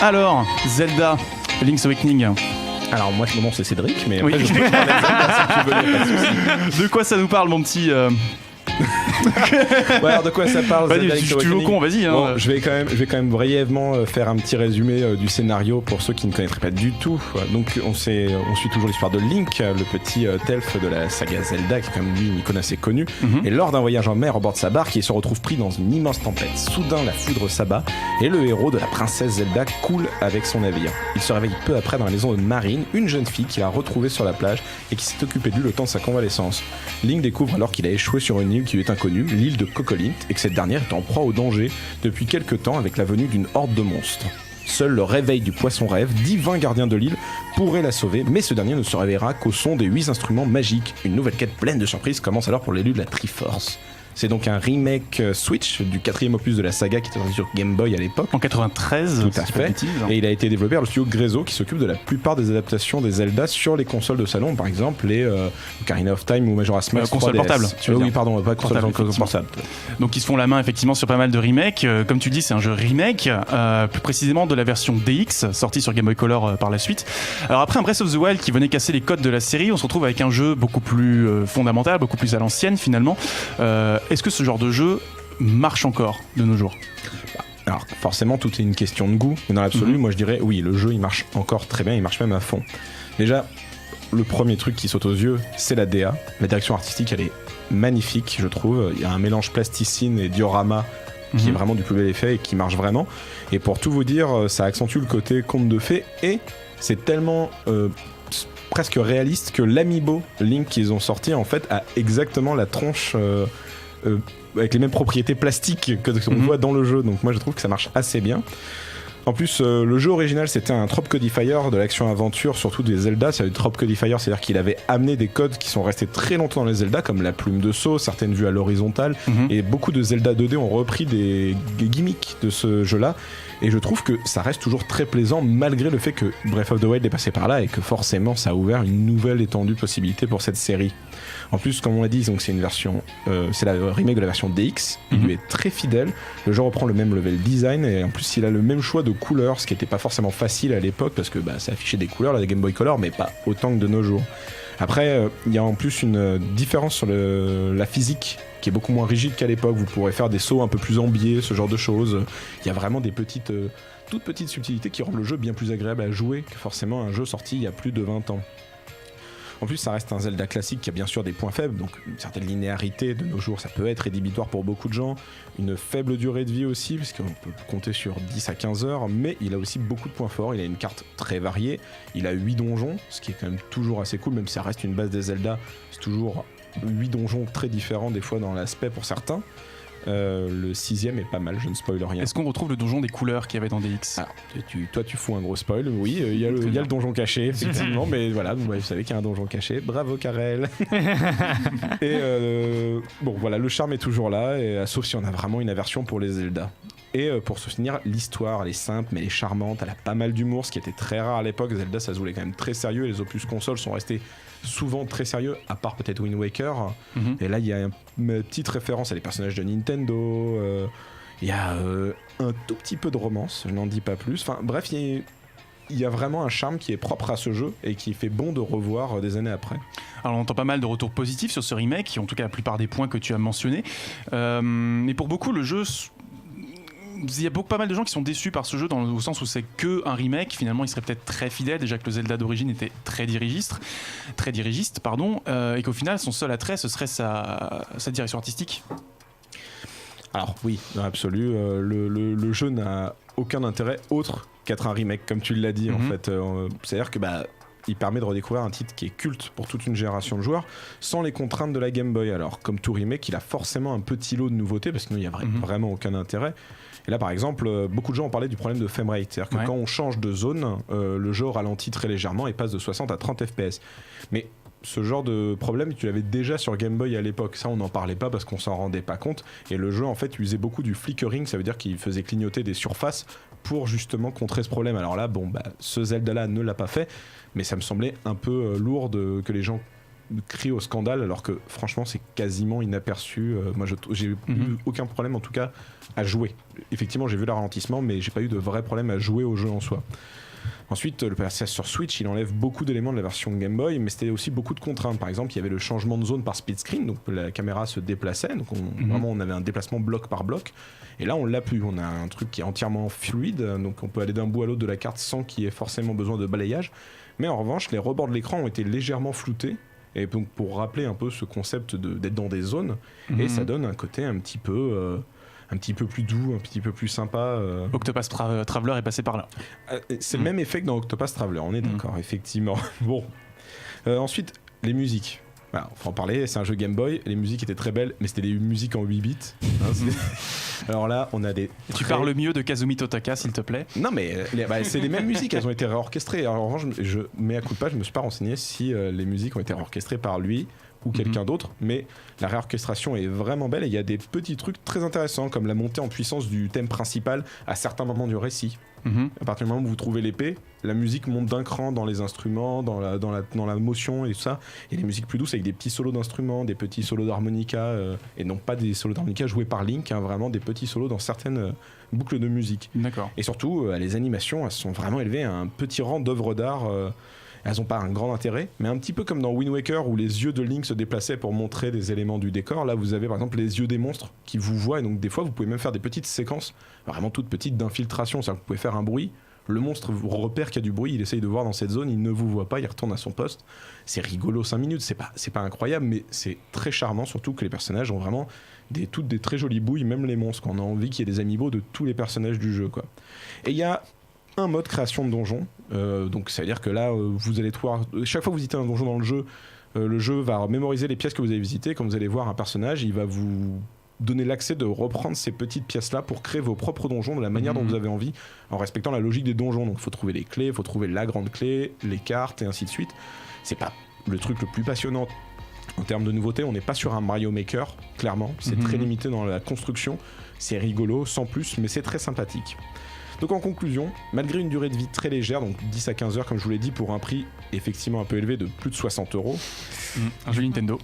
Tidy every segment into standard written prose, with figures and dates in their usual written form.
Alors, Zelda, Link's Awakening. Alors moi mon nom c'est Cédric, mais Oui. après je peux parler de Zelda si tu veux, y a pas de souci. De quoi ça nous parle, mon petit Ouais, alors de quoi ça parle? Vas-y, Zelda tu Link's joues au Awakening. con, vas-y. Hein. Bon, je vais quand même brièvement faire un petit résumé du scénario pour ceux qui ne connaîtraient pas du tout. Donc on suit toujours l'histoire de Link, le petit elfe de la saga Zelda, qui est quand même lui une icône assez connue. Et lors d'un voyage en mer au bord de sa barque, il se retrouve pris dans une immense tempête. Soudain, la foudre s'abat et le héros de la princesse Zelda coule avec son navire. Il se réveille peu après dans la maison de Marine, une jeune fille qu'il a retrouvée sur la plage et qui s'est occupée de lui le temps de sa convalescence. Link découvre alors qu'il a échoué sur une île qui lui est inconnue, l'île de Cocolint, et que cette dernière est en proie au danger depuis quelque temps avec la venue d'une horde de monstres. Seul le réveil du poisson rêve, divin gardien de l'île, pourrait la sauver, mais ce dernier ne se réveillera qu'au son des 8 instruments magiques. Une nouvelle quête pleine de surprises commence alors pour l'élu de la Triforce. C'est donc un remake Switch du 4e opus de la saga qui était sorti sur Game Boy à l'époque. En 93, Tout à fait. Et il a été développé par le studio Grezzo qui s'occupe de la plupart des adaptations des Zelda sur les consoles de salon, par exemple les Ocarina of Time ou Majora's Mask. Console 3DS. portable. Oui, pardon, pas console Portable, portable. Donc ils se font la main effectivement sur pas mal de remakes. Comme tu dis, c'est un jeu remake, plus précisément de la version DX, sortie sur Game Boy Color par la suite. Alors après un Breath of the Wild qui venait casser les codes de la série, on se retrouve avec un jeu beaucoup plus fondamental, beaucoup plus à l'ancienne finalement. Est-ce que ce genre de jeu marche encore de nos jours? Alors forcément tout est une question de goût, mais dans l'absolu moi je dirais oui, le jeu il marche encore très bien, il marche même à fond. Déjà le premier truc qui saute aux yeux c'est la DA, la direction artistique elle est magnifique je trouve, il y a un mélange plasticine et diorama qui est vraiment du plus bel effet et qui marche vraiment, et pour tout vous dire ça accentue le côté conte de fées et c'est tellement presque réaliste que l'amiibo Link qu'ils ont sorti en fait a exactement la tronche avec les mêmes propriétés plastiques que ce qu'on voit dans le jeu, donc moi je trouve que ça marche assez bien. En plus, le jeu original c'était un Trop Codifier de l'action-aventure, surtout des Zelda. C'est un Trop Codifier, c'est-à-dire qu'il avait amené des codes qui sont restés très longtemps dans les Zelda, comme la plume de saut, certaines vues à l'horizontale, et beaucoup de Zelda 2D ont repris des gimmicks de ce jeu-là. Et je trouve que ça reste toujours très plaisant malgré le fait que Breath of the Wild est passé par là et que forcément ça a ouvert une nouvelle étendue de possibilités pour cette série. En plus, comme on l'a dit, donc c'est une version, c'est la remake de la version DX. Il lui est très fidèle. Le jeu reprend le même level design et en plus il a le même choix de couleurs, ce qui n'était pas forcément facile à l'époque parce que ça affichait des couleurs, la Game Boy Color, mais pas autant que de nos jours. Après, il y a en plus une différence sur la physique qui est beaucoup moins rigide qu'à l'époque. Vous pourrez faire des sauts un peu plus ambiés, ce genre de choses. Il y a vraiment des toutes petites subtilités qui rendent le jeu bien plus agréable à jouer que forcément un jeu sorti il y a plus de 20 ans. En plus, ça reste un Zelda classique qui a bien sûr des points faibles, donc une certaine linéarité de nos jours, ça peut être rédhibitoire pour beaucoup de gens. Une faible durée de vie aussi, parce qu'on peut compter sur 10 à 15 heures, mais il a aussi beaucoup de points forts. Il a une carte très variée, il a 8 donjons, ce qui est quand même toujours assez cool, même si ça reste une base des Zelda, c'est toujours 8 donjons très différents des fois dans l'aspect pour certains. Le 6ème est pas mal, je ne spoil rien. Est-ce qu'on retrouve le donjon des couleurs qu'il y avait dans DX? Alors, toi tu fous un gros spoil, oui, il y a le donjon caché, effectivement, mais voilà, vous savez qu'il y a un donjon caché, bravo Karel. Et bon voilà, le charme est toujours là, sauf si on a vraiment une aversion pour les Zelda. Et pour soutenir, l'histoire, elle est simple, mais elle est charmante, elle a pas mal d'humour, ce qui était très rare à l'époque. Zelda, ça se voulait quand même très sérieux, et les opus consoles sont restés souvent très sérieux, à part peut-être Wind Waker. Et là, il y a une petite référence à des personnages de Nintendo, il y a un tout petit peu de romance, je n'en dis pas plus. Enfin bref, il y a vraiment un charme qui est propre à ce jeu et qui fait bon de revoir des années après. Alors on entend pas mal de retours positifs sur ce remake, en tout cas la plupart des points que tu as mentionnés. Mais pour beaucoup, le jeu... Il y a pas mal de gens qui sont déçus par ce jeu au sens où c'est que un remake. Finalement il serait peut-être très fidèle, déjà que le Zelda d'origine était très dirigiste, et qu'au final son seul attrait ce serait sa direction artistique. Alors oui, dans l'absolu, le jeu n'a aucun intérêt autre qu'être un remake, comme tu l'as dit en fait. C'est-à-dire que il permet de redécouvrir un titre qui est culte pour toute une génération de joueurs sans les contraintes de la Game Boy. Alors comme tout remake, il a forcément un petit lot de nouveautés parce qu'il n'y a vraiment aucun intérêt. Et là par exemple, beaucoup de gens ont parlé du problème de framerate, c'est-à-dire que quand on change de zone, le jeu ralentit très légèrement et passe de 60 à 30 fps. Mais ce genre de problème, tu l'avais déjà sur Game Boy à l'époque. Ça, on n'en parlait pas parce qu'on s'en rendait pas compte. Et le jeu, en fait, usait beaucoup du flickering. Ça veut dire qu'il faisait clignoter des surfaces pour justement contrer ce problème. Alors là, ce Zelda-là ne l'a pas fait. Mais ça me semblait un peu lourd que les gens crie au scandale, alors que franchement c'est quasiment inaperçu. Moi j'ai eu aucun problème en tout cas à jouer. Effectivement j'ai vu le ralentissement, mais j'ai pas eu de vrai problème à jouer au jeu en soi. Ensuite, le passage sur Switch, il enlève beaucoup d'éléments de la version Game Boy, mais c'était aussi beaucoup de contraintes. Par exemple, il y avait le changement de zone par split screen, donc la caméra se déplaçait, donc vraiment on avait un déplacement bloc par bloc. Et là, on l'a plus. On a un truc qui est entièrement fluide, donc on peut aller d'un bout à l'autre de la carte sans qu'il y ait forcément besoin de balayage. Mais en revanche, les rebords de l'écran ont été légèrement floutés. Et donc pour rappeler un peu ce concept d'être dans des zones, et ça donne un côté un petit peu plus doux, un petit peu plus sympa. Octopus Traveler est passé par là. C'est le même effet que dans Octopus Traveler, on est d'accord, effectivement. Bon. Ensuite, les musiques. Voilà, faut en parler, c'est un jeu Game Boy, les musiques étaient très belles, mais c'était des musiques en 8 bits. Alors là, on a des... Tu parles mieux de Kazumi Totaka, s'il te plaît. Non, mais c'est les mêmes musiques, elles ont été réorchestrées. Alors en revanche, mais à coup de pas, je me suis pas renseigné si les musiques ont été réorchestrées par lui ou quelqu'un d'autre, mais la réorchestration est vraiment belle et il y a des petits trucs très intéressants comme la montée en puissance du thème principal à certains moments du récit. À partir du moment où vous trouvez l'épée, la musique monte d'un cran dans les instruments, dans la motion et tout ça, et les musiques plus douces avec des petits solos d'instruments, des petits solos d'harmonica, et non pas des solos d'harmonica joués par Link, vraiment des petits solos dans certaines boucles de musique. D'accord. Et surtout, les animations, elles sont vraiment élevées à un petit rang d'œuvres d'art. Elles n'ont pas un grand intérêt, mais un petit peu comme dans Wind Waker où les yeux de Link se déplaçaient pour montrer des éléments du décor. Là, vous avez par exemple les yeux des monstres qui vous voient, et donc des fois, vous pouvez même faire des petites séquences, vraiment toutes petites, d'infiltration. C'est-à-dire que vous pouvez faire un bruit, le monstre vous repère qu'il y a du bruit, il essaye de voir dans cette zone, il ne vous voit pas, il retourne à son poste. C'est rigolo 5 minutes, c'est pas incroyable, mais c'est très charmant, surtout que les personnages ont vraiment toutes des très jolies bouilles, même les monstres. On a envie qu'il y ait des amiibo de tous les personnages du jeu, quoi. Et il y a un mode création de donjon, donc ça veut dire que là vous allez voir, chaque fois que vous visitez un donjon dans le jeu va mémoriser les pièces que vous avez visitées. Quand vous allez voir un personnage, il va vous donner l'accès de reprendre ces petites pièces là pour créer vos propres donjons de la manière dont vous avez envie, en respectant la logique des donjons. Donc il faut trouver les clés, il faut trouver la grande clé, les cartes et ainsi de suite. C'est pas le truc le plus passionnant en termes de nouveautés, on n'est pas sur un Mario Maker, clairement, c'est très limité dans la construction, c'est rigolo sans plus, mais c'est très sympathique. Donc en conclusion, malgré une durée de vie très légère, donc 10 à 15 heures comme je vous l'ai dit, pour un prix effectivement un peu élevé de plus de 60 €. Un jeu Nintendo.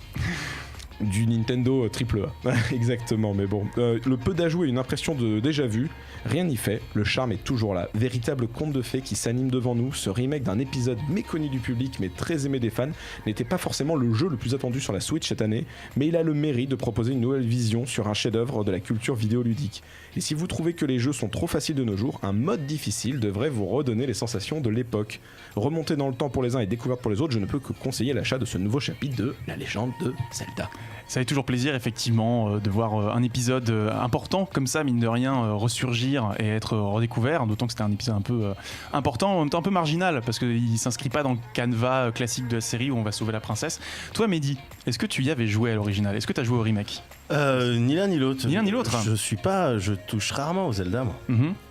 Du Nintendo AAA, exactement, mais bon. Le peu d'ajout et une impression de déjà vu, rien n'y fait, le charme est toujours là. Véritable conte de fées qui s'anime devant nous, ce remake d'un épisode méconnu du public mais très aimé des fans n'était pas forcément le jeu le plus attendu sur la Switch cette année, mais il a le mérite de proposer une nouvelle vision sur un chef-d'œuvre de la culture vidéoludique. Et si vous trouvez que les jeux sont trop faciles de nos jours, un mode difficile devrait vous redonner les sensations de l'époque. Remonter dans le temps pour les uns et découverte pour les autres, je ne peux que conseiller l'achat de ce nouveau chapitre de La Légende de Zelda. Ça fait toujours plaisir effectivement de voir un épisode important comme ça, mine de rien, ressurgir et être redécouvert, d'autant que c'était un épisode un peu important, en même temps un peu marginal, parce qu'il ne s'inscrit pas dans le canevas classique de la série où on va sauver la princesse. Toi Mehdi, est-ce que tu y avais joué à l'original? Est-ce que tu as joué au remake? Ni l'un ni l'autre. Ni l'un ni l'autre. Je touche rarement au Zelda, moi.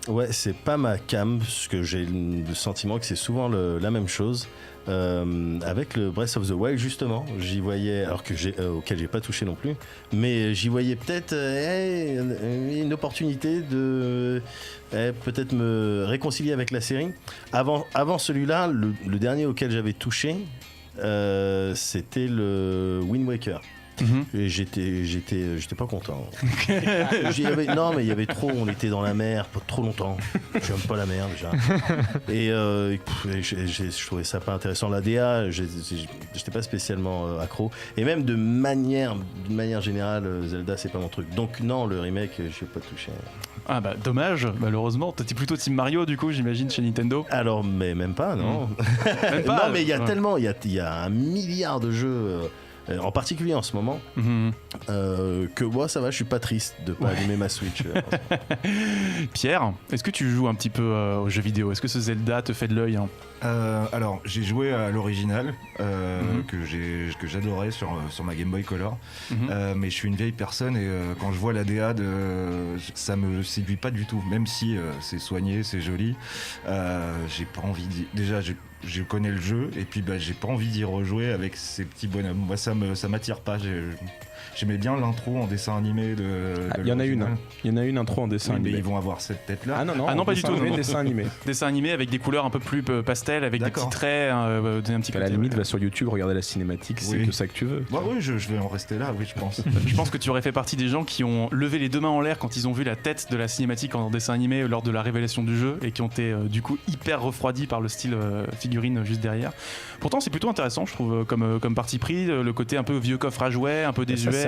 Ouais, c'est pas ma cam, parce que j'ai le sentiment que c'est souvent la même chose. Avec le Breath of the Wild, justement, j'y voyais, alors que auquel j'ai pas touché non plus, mais j'y voyais peut-être une opportunité de peut-être me réconcilier avec la série. Avant celui-là, le dernier auquel j'avais touché, c'était le Wind Waker. Et j'étais pas content. Non, mais il y avait trop, on était dans la mer, pas trop longtemps. J'aime pas la mer déjà. Et je trouvais ça pas intéressant. La DA, j'étais pas spécialement accro. Et même d'une manière générale, Zelda, c'est pas mon truc. Donc non, le remake, je vais pas touché. Ah bah dommage, malheureusement. T'étais plutôt Team Mario du coup, j'imagine, chez Nintendo. Alors, mais même pas, non. Même pas, non, mais il y a tellement, il y a un milliard de jeux. En particulier en ce moment, que moi ça va, je suis pas triste de pas allumer ma Switch. Pierre, est-ce que tu joues un petit peu aux jeux vidéo? Est-ce que ce Zelda te fait de l'œil Alors j'ai joué à l'original que j'adorais sur ma Game Boy Color, mais je suis une vieille personne et quand je vois la DA ça me séduit pas du tout, même si c'est soigné, c'est joli. J'ai pas envie déjà je connais le jeu et puis j'ai pas envie d'y rejouer avec ces petits bonhommes. Moi ça m'attire pas. J'aimais bien l'intro en dessin animé il y en a une intro en dessin animé. Mais ils vont avoir cette tête-là. Ah non, pas du tout. Dessin animé. Dessin animé avec des couleurs un peu plus pastel, avec des petits traits, un petit À la limite, va sur YouTube, regarder la cinématique, c'est que ça que tu veux. Oui, je vais en rester là, oui, je pense. Je pense que tu aurais fait partie des gens qui ont levé les deux mains en l'air quand ils ont vu la tête de la cinématique en dessin animé lors de la révélation du jeu et qui ont été du coup hyper refroidis par le style figurine juste derrière. Pourtant, c'est plutôt intéressant, je trouve, comme parti pris, le côté un peu vieux coffre à jouets, un peu désuet.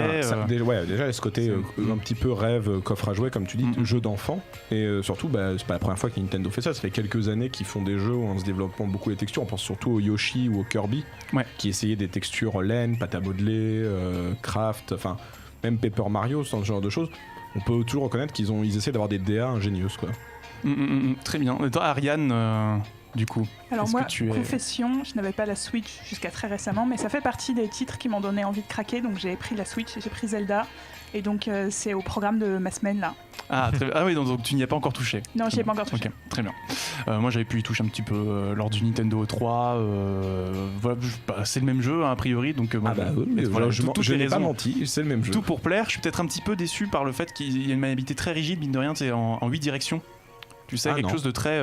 Déjà, il y a ce côté un petit peu rêve, coffre à jouets, comme tu dis, jeu d'enfant. Et surtout, c'est pas la première fois que Nintendo fait ça. Ça fait quelques années qu'ils font des jeux en se développant beaucoup les textures. On pense surtout au Yoshi ou au Kirby, qui essayaient des textures laine, pâte à modeler, craft, enfin, même Paper Mario, ce genre de choses. On peut toujours reconnaître qu'ils essaient d'avoir des DA ingénieuses, quoi. Très bien. Et toi, Ariane, du coup, alors moi, confession, je n'avais pas la Switch jusqu'à très récemment, mais ça fait partie des titres qui m'ont donné envie de craquer, donc j'ai pris la Switch et j'ai pris Zelda, et donc c'est au programme de ma semaine là. Ah oui, donc tu n'y as pas encore touché. Non, j'y ai pas encore touché. Ok, très bien. Moi j'avais pu y toucher un petit peu lors du Nintendo 3, voilà, c'est le même jeu a priori, donc je n'ai pas menti, c'est le même jeu. Tout pour plaire, je suis peut-être un petit peu déçu par le fait qu'il y a une maniabilité très rigide, mine de rien, c'est en 8 directions. Tu sais, quelque chose de très.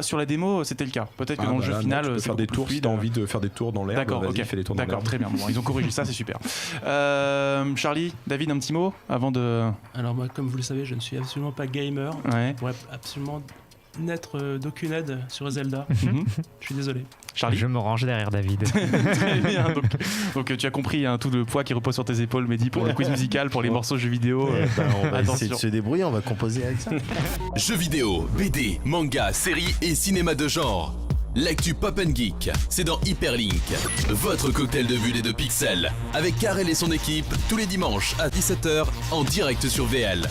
Sur la démo, c'était le cas. Peut-être que dans le jeu final, tu peux c'est faire des tours si t'as envie de faire des tours dans l'air. D'accord, ok. Fais des tours dans D'accord, très bien. Bon, ils ont corrigé ça, c'est super. Charlie, David, un petit mot avant de. Alors, moi, comme vous le savez, je ne suis absolument pas gamer. Ouais. Pour absolument n'être d'aucune aide sur Zelda. Je suis désolé. Charlie, je me range derrière David. Très bien. Donc tu as compris tout le poids qui repose sur tes épaules, Mehdi, pour le quiz musical, pour les morceaux jeux vidéo. On va essayer de se débrouiller, on va composer avec ça. Jeux vidéo, BD, manga, séries et cinéma de genre. L'actu Pop & Geek, c'est dans Hyperlink, votre cocktail de bulles et de pixels, avec Karel et son équipe, tous les dimanches à 17h en direct sur VL.